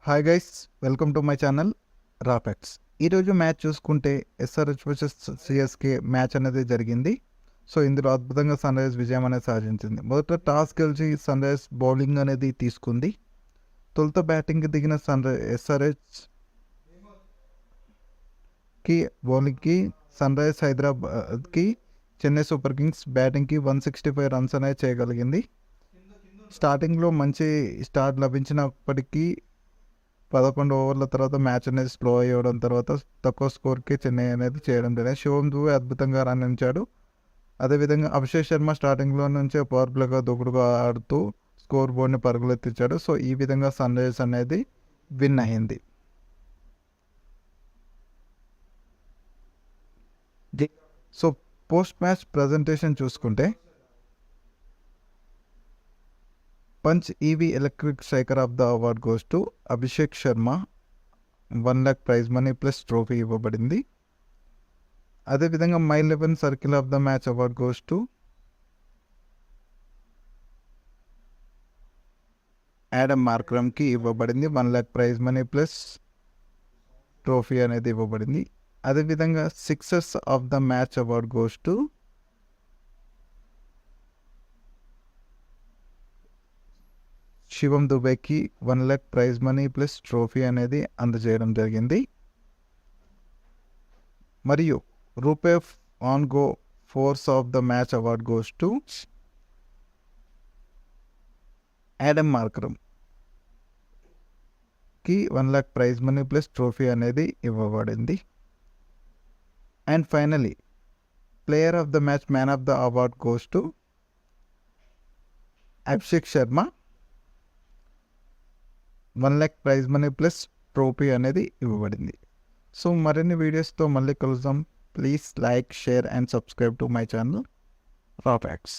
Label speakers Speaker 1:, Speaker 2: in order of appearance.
Speaker 1: Hi guys, welcome to my channel Rafects. ఈరోజు match చూసుకుంటే SRH versus CSK match అనేది జరిగింది. సో ఇందులో అద్భుతంగా సన్ రైజ్ విజయం అనేది సాధించింది. మొదట టాస్ గెలిచి సన్ రైజ్ బౌలింగ్ అనేది తీసుకుంది. తొలుత బ్యాటింగ్కి దిగిన ఎస్ఆర్హెచ్కి బౌలింగ్కి సన్ రైజ్ హైదరాబాద్కి చెన్నై సూపర్ కింగ్స్ బ్యాటింగ్కి 165 రన్స్ అనేది చేయగలిగింది. స్టార్టింగ్లో మంచి స్టార్ట్ లభించినప్పటికీ 11 ఓవర్ల తర్వాత మ్యాచ్ అనేది స్లో అయ్యడం తర్వాత తక్కువ స్కోర్కి చెన్నై అనేది చేయడం జరిగింది. శివం దుబే అద్భుతంగా రాణించాడు. అదేవిధంగా అభిషేక్ శర్మ స్టార్టింగ్లో నుంచే పవర్ ప్లేగా దూకుడుగా ఆడుతూ స్కోర్ బోర్డ్ని పరుగులెత్తించాడు. సో ఈ విధంగా సన్ రైజర్స్ అనేది విన్ అయింది. సో పోస్ట్ మ్యాచ్ ప్రజెంటేషన్ చూసుకుంటే Punch EV electric striker of the award goes to Abhishek Sharma. 1 lakh prize money plus trophy ఇవ్వబడింది. అదేవిధంగా my 11 circle of the match award goes to Aiden మార్క్రమ్కి ఇవ్వబడింది. 1 lakh prize money plus trophy అనేది ఇవ్వబడింది. అదేవిధంగా sixers of the match award goes to Shivam దుబేకి 1 lakh prize money plus trophy అనేది అందజేయడం జరిగింది. మరియు RuPay on go fours of the match award goes to Aiden మార్క్రమ్కి 1 lakh prize money plus trophy అనేది ఇవ్వబడింది. And finally player of the match man of the award goes to Abhishek Sharma. 1 lakh prize money plus trophy అనేది ఇవ్వబడింది. So మరిన్ని వీడియోస్తో మళ్ళీ కలుద్దాం. Please like, share and subscribe to my channel రాఫెక్ట్స్.